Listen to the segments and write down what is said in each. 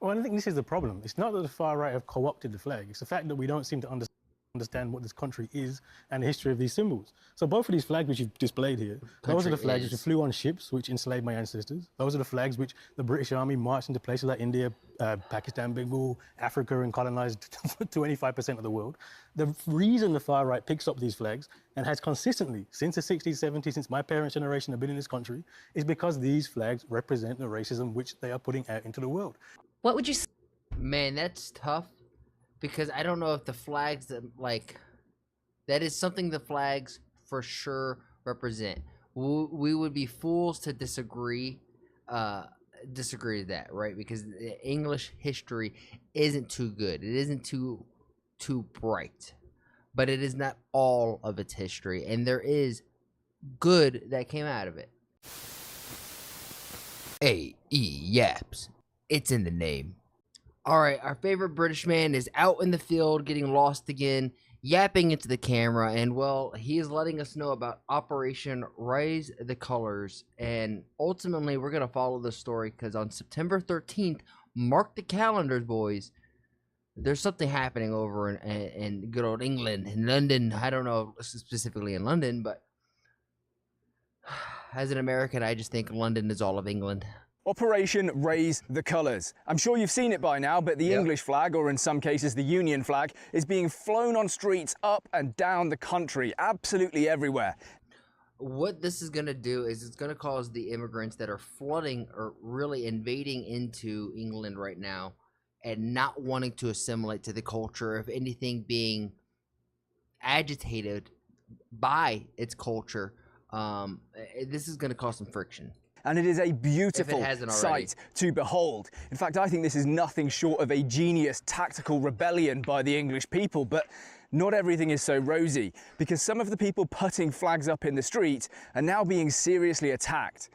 Well, I think this is the problem. It's not that the far right have co-opted the flag. It's the fact that we don't seem to understand what this country is and the history of these symbols. So both of these flags which you've displayed here, those are the flags which flew on ships which enslaved my ancestors. Those are the flags which the British Army marched into places like India, Pakistan, Bengal, Africa, and colonized 25% of the world. The reason the far right picks up these flags and has consistently, since the 60s, 70s, since my parents' generation have been in this country, is because these flags represent the racism which they are putting out into the world. What would you say? Man, that's tough because I don't know if the flags that is something the flags for sure represent. We would be fools to disagree with that, right? Because the English history isn't too good. It isn't too bright. But it is not all of its history, and there is good that came out of it. Yaps. It's in the name. All right, our favorite British man is out in the field getting lost again, yapping into the camera, and well, he is letting us know about Operation Raise the Colors. And ultimately, we're going to follow this story because on September 13th, mark the calendars, boys. There's something happening over in good old England, in London. I don't know specifically in London, but as an American, I just think London is all of England. Operation Raise the Colours. I'm sure you've seen it by now, but the English flag, or in some cases the Union flag, is being flown on streets up and down the country, absolutely everywhere. What this is going to do is it's going to cause the immigrants that are flooding or really invading into England right now and not wanting to assimilate to the culture, if anything, being agitated by its culture. This is going to cause some friction. And it is a beautiful sight to behold. In fact, I think this is nothing short of a genius tactical rebellion by the English people, but not everything is so rosy, because some of the people putting flags up in the street are now being seriously attacked.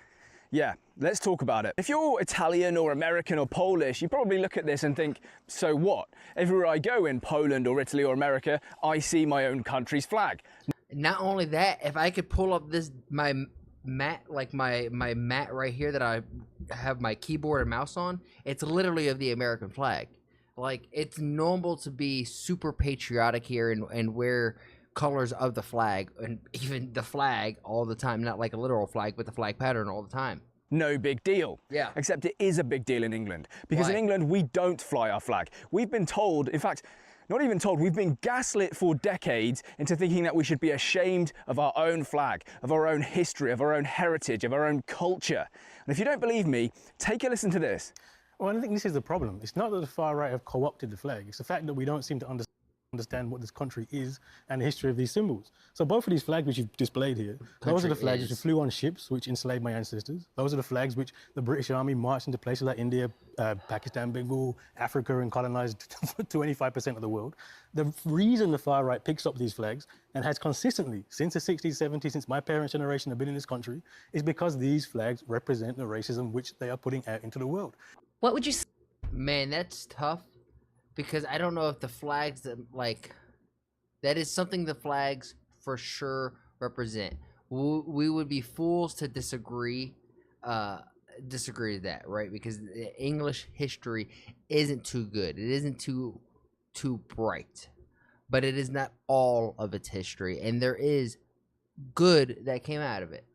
Yeah, let's talk about it. If you're Italian or American or Polish, you probably look at this and think, so what? Everywhere I go in Poland or Italy or America, I see my own country's flag. Not only that, if I could pull up my mat, like my mat right here that I have my keyboard and mouse on, it's literally of the American flag. Like, it's normal to be super patriotic here and wear colors of the flag, and even the flag all the time, not like a literal flag, but the flag pattern all the time. No big deal. Yeah. Except it is a big deal in England, because in England we don't fly our flag. We've been told, in fact, not even told, we've been gaslit for decades into thinking that we should be ashamed of our own flag, of our own history, of our own heritage, of our own culture. And if you don't believe me, take a listen to this. Well, I think this is the problem. It's not that the far right have co-opted the flag. It's the fact that we don't seem to understand what this country is and the history of these symbols. So both of these flags which you've displayed here, those are the flags which flew on ships which enslaved my ancestors. Those are the flags which the British Army marched into places like India, Pakistan, Bengal, Africa, and colonized 25% of the world. The reason the far right picks up these flags and has consistently, since the 60s, 70s, since my parents' generation have been in this country, is because these flags represent the racism which they are putting out into the world. What would you say? Man, that's tough. Because I don't know if the flags that is something the flags for sure represent. We would be fools to disagree with that, right? Because the English history isn't too good. It isn't too bright. But it is not all of its history, and there is good that came out of it.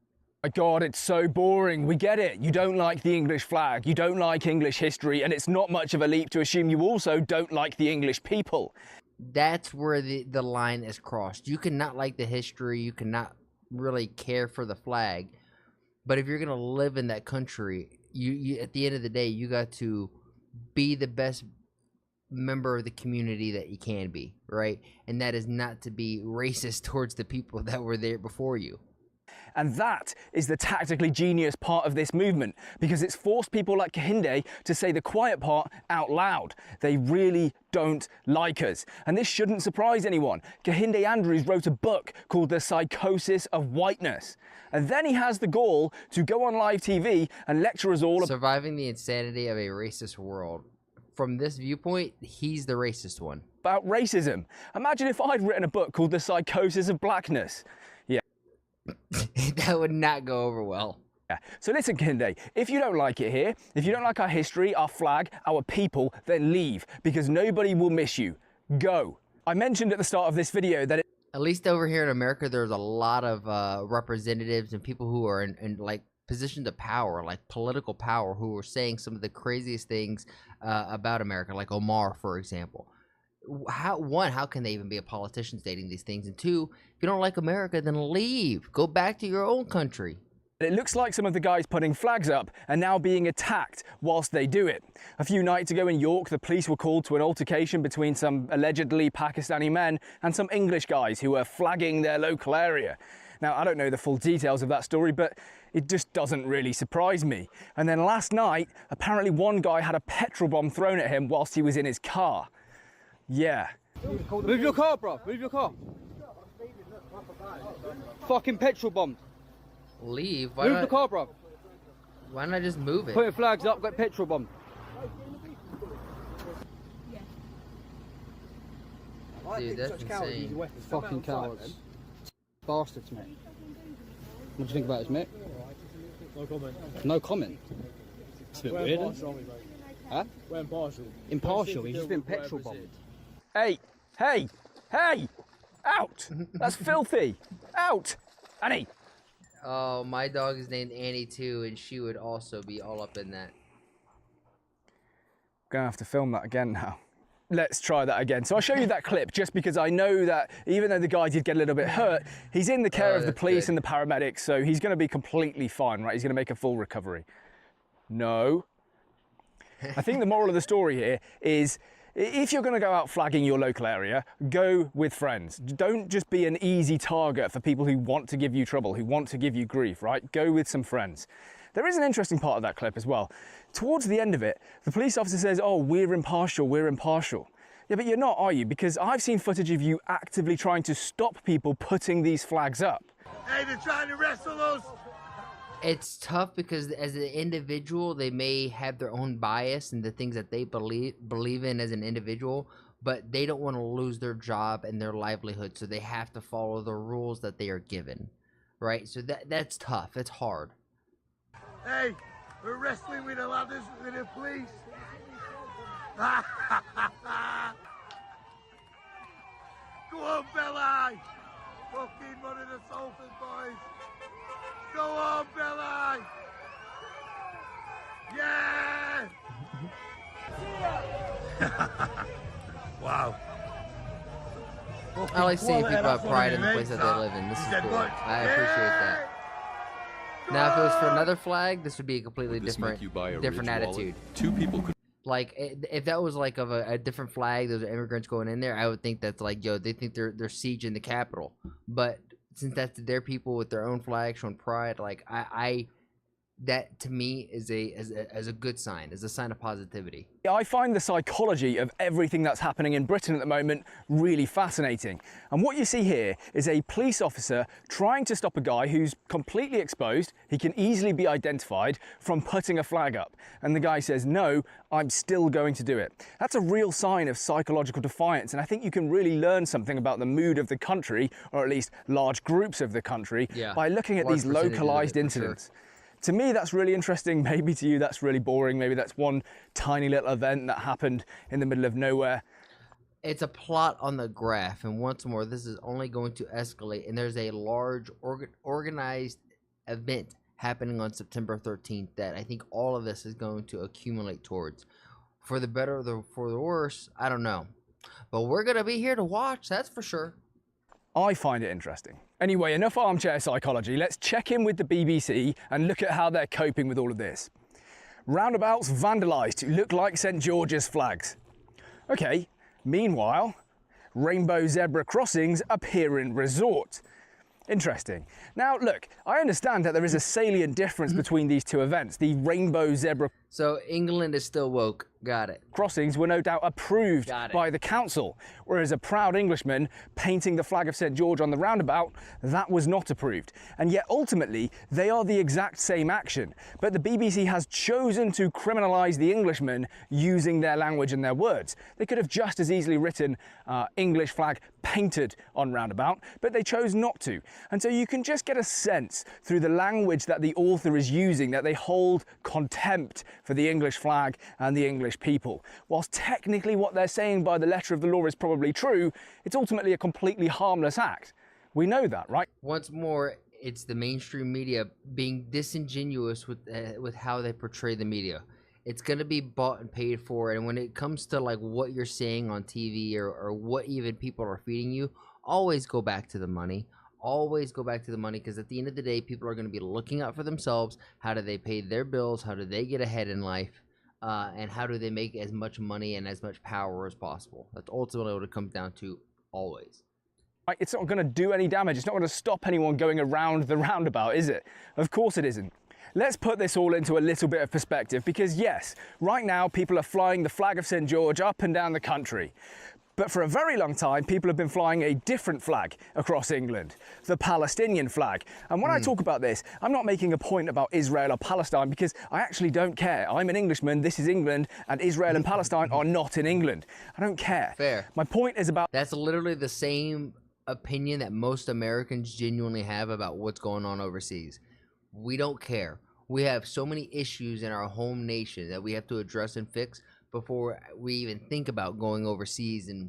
My God, it's so boring. We get it. You don't like the English flag, you don't like English history, and it's not much of a leap to assume you also don't like the English people. That's where the line is crossed. You cannot like the history, you cannot really care for the flag, but if you're going to live in that country, you at the end of the day, you got to be the best member of the community that you can be, right? And that is not to be racist towards the people that were there before you. And that is the tactically genius part of this movement, because it's forced people like Kehinde to say the quiet part out loud. They really don't like us. And this shouldn't surprise anyone. Kehinde Andrews wrote a book called The Psychosis of Whiteness. And then he has the gall to go on live TV and lecture us all. Surviving the insanity of a racist world. From this viewpoint, he's the racist one. About racism. Imagine if I'd written a book called The Psychosis of Blackness. That would not go over well. Yeah. So listen, Kinde, if you don't like it here, if you don't like our history, our flag, our people, then leave, because nobody will miss you. Go. I mentioned at the start of this video that at least over here in America, there's a lot of representatives and people who are in like positions of power, like political power, who are saying some of the craziest things about America, like Omar, for example. How can they even be a politician stating these things? And two, if you don't like America, then leave. Go back to your own country. it looks like some of the guys putting flags up are now being attacked whilst they do it. A few nights ago in York, the police were called to an altercation between some allegedly Pakistani men and some English guys who were flagging their local area. Now, I don't know the full details of that story, but it just doesn't really surprise me. And then last night, apparently one guy had a petrol bomb thrown at him whilst he was in his car. Yeah. Move your car, bro. Move your car. Fucking petrol bombed. Leave? Move the car, bro. Why don't I just move it? Putting flags up, got petrol bombed. Dude, that's insane. Fucking cowards. Bastards, mate. What do you think about this, mate? No comment. No comment? It's a bit weird, Impartial, isn't it? mate. Huh? We're impartial. Impartial, he's just been petrol bombed. Hey, hey, hey! Out! That's filthy! Out! Annie! Oh, my dog is named Annie too, and she would also be all up in that. Gonna have to film that again now. Let's try that again. So I'll show you that clip just because I know that even though the guy did get a little bit hurt, he's in the care of the police and the paramedics, so he's gonna be completely fine, right? He's gonna make a full recovery. No. I think the moral of the story here is if you're gonna go out flagging your local area, go with friends. Don't just be an easy target for people who want to give you trouble, who want to give you grief, right? Go with some friends. There is an interesting part of that clip as well. Towards the end of it, the police officer says, oh, we're impartial, we're impartial. Yeah, but you're not, are you? Because I've seen footage of you actively trying to stop people putting these flags up. Hey, they're trying to wrestle us. It's tough because as an individual, they may have their own bias and the things that they believe in as an individual, but they don't want to lose their job and their livelihood, so they have to follow the rules that they are given, right? So that's tough. It's hard. Hey, we're wrestling with the ladders with the police. Go on, Belli. Fucking one of the Salford boys. Go on, Belli. Yeah. Wow. I like seeing people have pride in the place that they live in. This is cool. I appreciate that. Now, if it was for another flag, this would be a completely different attitude. Two people could. Like, if that was like of a different flag, those are immigrants going in there, I would think that's like, yo, they think they're sieging the Capitol. But since that's their people with their own flag showing pride, like that to me is a good sign, is a sign of positivity. I find the psychology of everything that's happening in Britain at the moment really fascinating. And what you see here is a police officer trying to stop a guy who's completely exposed, he can easily be identified, from putting a flag up. And the guy says, no, I'm still going to do it. That's a real sign of psychological defiance. And I think you can really learn something about the mood of the country, or at least large groups of the country, by looking at these localized incidents. Sure. To me, that's really interesting. Maybe to you, that's really boring. Maybe that's one tiny little event that happened in the middle of nowhere. It's a plot on the graph. And once more, this is only going to escalate. And there's a large organized event happening on September 13th that I think all of this is going to accumulate towards. For the better or for the worse, I don't know. But we're going to be here to watch, that's for sure. I find it interesting. Anyway, enough armchair psychology. Let's check in with the BBC and look at how they're coping with all of this. Roundabouts vandalised to look like St George's flags. Okay, meanwhile, rainbow zebra crossings appear in resort. Interesting. Now, look, I understand that there is a salient difference between these two events. The rainbow zebra So England is still woke. Got it. Crossings were no doubt approved Got it. by the council, whereas a proud Englishman painting the flag of St George on the roundabout, that was not approved. And yet ultimately they are the exact same action, but the BBC has chosen to criminalise the Englishman using their language and their words. They could have just as easily written English flag painted on roundabout, but they chose not to. And so you can just get a sense through the language that the author is using that they hold contempt for the English flag and the English people. Whilst technically what they're saying by the letter of the law is probably true, it's ultimately a completely harmless act. We know that, right? Once more, it's the mainstream media being disingenuous with how they portray the media. It's going to be bought and paid for, and when it comes to like what you're saying on TV or what even people are feeding you, always go back to the money. Always go back to the money, because at the end of the day, people are going to be looking out for themselves. How do they pay their bills? How do they get ahead in life? And how do they make as much money and as much power as possible? That's ultimately what it comes down to, always. It's not going to do any damage. It's not going to stop anyone going around the roundabout, is it? Of course it isn't. Let's put this all into a little bit of perspective, because yes, right now people are flying the flag of St George up and down the country. But for a very long time, people have been flying a different flag across England, the Palestinian flag. And when I talk about this, I'm not making a point about Israel or Palestine, because I actually don't care. I'm an Englishman, this is England, and Israel and Palestine are not in England. I don't care. Fair. My point is about... That's literally the same opinion that most Americans genuinely have about what's going on overseas. We don't care. We have so many issues in our home nation that we have to address and fix before we even think about going overseas and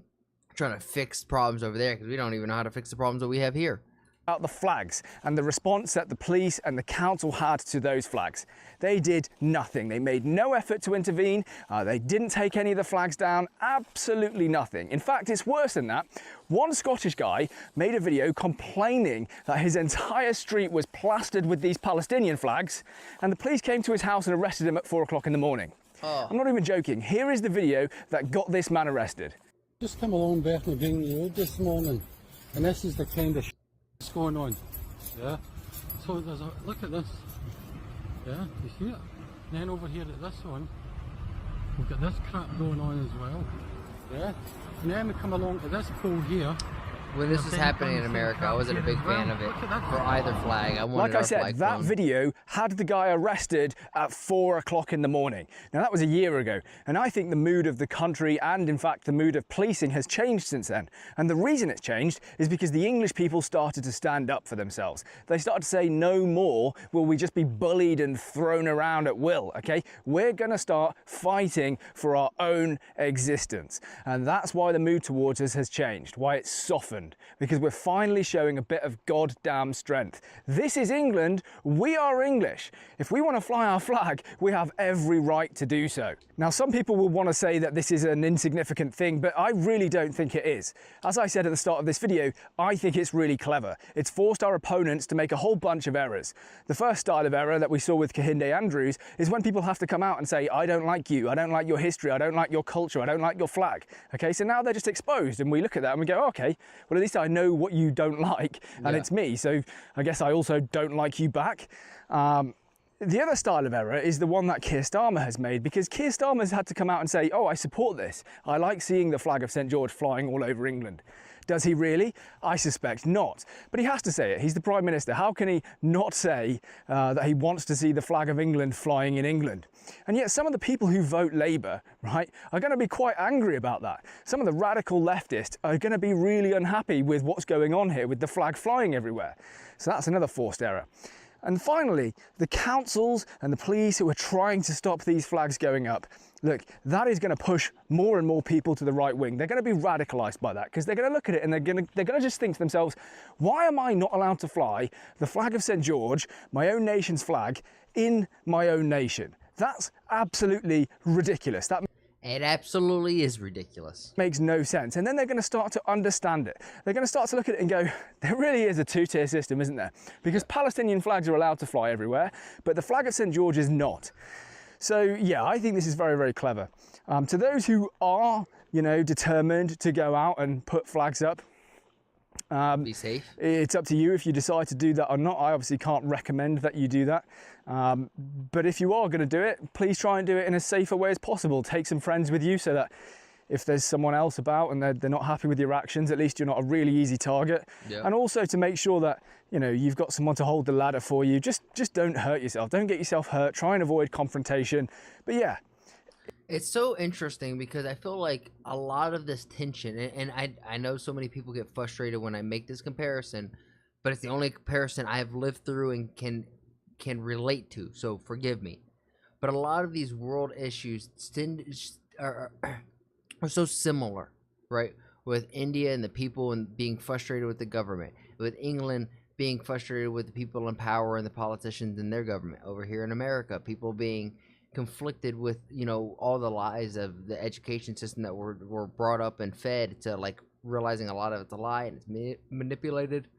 trying to fix problems over there, because we don't even know how to fix the problems that we have here. About the flags and the response that the police and the council had to those flags. They did nothing. They made no effort to intervene. They didn't take any of the flags down. Absolutely nothing. In fact, it's worse than that. One Scottish guy made a video complaining that his entire street was plastered with these Palestinian flags, and the police came to his house and arrested him at 4 o'clock in the morning. I'm not even joking. Here is the video that got this man arrested. Just come along Bethnal Green Road this morning, and this is the kind of that's going on. Yeah. So there's a look at this. Yeah, you see it? And then over here at this one, we've got this crap going on as well. Yeah. And then we come along to this pole here. When this was happening in America, I wasn't a big fan of it for either flag. I wanted like I said, that video had the guy arrested at 4 o'clock in the morning. Now that was a year ago, and I think the mood of the country and in fact the mood of policing has changed since then. And the reason it's changed is because the English people started to stand up for themselves. They started to say, no more will we just be bullied and thrown around at will, okay? We're gonna start fighting for our own existence. And that's why the mood towards us has changed, why it's softened. Because we're finally showing a bit of goddamn strength. This is England, we are English. If we want to fly our flag, we have every right to do so. Now, some people will want to say that this is an insignificant thing, but I really don't think it is. As I said at the start of this video, I think it's really clever. It's forced our opponents to make a whole bunch of errors. The first style of error that we saw with Kehinde Andrews is when people have to come out and say, I don't like you, I don't like your history, I don't like your culture, I don't like your flag. Okay, so now they're just exposed, and we look at that and we go, okay, well, at least I know what you don't like, and it's me, so I guess I also don't like you back. The other style of error is the one that Keir Starmer has made, because Keir Starmer's had to come out and say, oh, I support this. I like seeing the flag of St George flying all over England. Does he really? I suspect not. But he has to say it. He's the Prime Minister. How can he not say that he wants to see the flag of England flying in England? And yet some of the people who vote Labour, right, are going to be quite angry about that. Some of the radical leftists are going to be really unhappy with what's going on here with the flag flying everywhere. So that's another forced error. And finally, the councils and the police who are trying to stop these flags going up, look, that is going to push more and more people to the right wing. They're going to be radicalised by that, because they're going to look at it and they're going to just think to themselves, why am I not allowed to fly the flag of St George, my own nation's flag, in my own nation? That's absolutely ridiculous. It absolutely is ridiculous. Makes no sense. And then they're going to start to understand it. They're going to start to look at it and go, there really is a two-tier system, isn't there? Because Palestinian flags are allowed to fly everywhere, but the flag of St George is not. So yeah, I think this is very, very clever. To those who are, you know, determined to go out and put flags up, Be safe. It's up to you if you decide to do that or not. I obviously can't recommend that you do that. But if you are going to do it, please try and do it in as safe a way as possible. Take some friends with you so that if there's someone else about and they're not happy with your actions, at least you're not a really easy target. Yeah. And also to make sure that, you know, you've got someone to hold the ladder for you. Just don't hurt yourself. Don't get yourself hurt. Try and avoid confrontation. But yeah. It's so interesting because I feel like a lot of this tension, and I know so many people get frustrated when I make this comparison, but it's the only comparison I've lived through and can relate to, so forgive me. But a lot of these world issues are so similar, right? With India and the people and being frustrated with the government, with England being frustrated with the people in power and the politicians in their government. Over here in America, people being conflicted with, you know, all the lies of the education system that were brought up and fed to, like, realizing a lot of it's a lie and it's manipulated.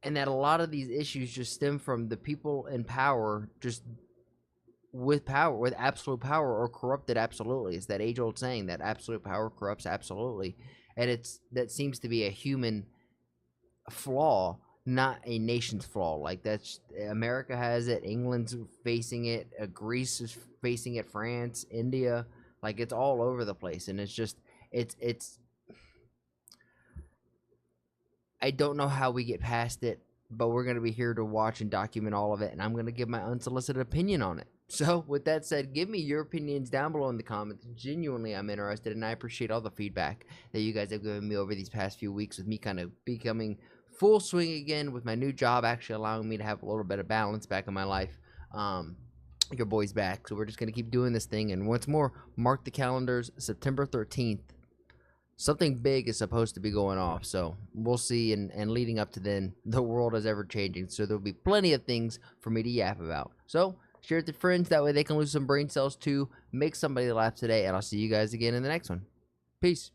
And that a lot of these issues just stem from the people in power just with power, with absolute power, or corrupted absolutely. It's that age-old saying that absolute power corrupts absolutely. And that seems to be a human flaw, not a nation's flaw. Like, that's America has it, England's facing it, Greece is facing it, France, India, like, it's all over the place. And it's just it's I don't know how we get past it, but we're going to be here to watch and document all of it, and I'm going to give my unsolicited opinion on it. So with that said, give me your opinions down below in the comments. Genuinely, I'm interested, and I appreciate all the feedback that you guys have given me over these past few weeks with me kind of becoming full swing again with my new job, actually allowing me to have a little bit of balance back in my life. Your boy's back, so we're just going to keep doing this thing. And once more, mark the calendars, September 13th. Something big is supposed to be going off, so we'll see. And leading up to then, the world is ever changing, so there'll be plenty of things for me to yap about. So share it to friends, that way they can lose some brain cells too. Make somebody laugh today, and I'll see you guys again in the next one. Peace.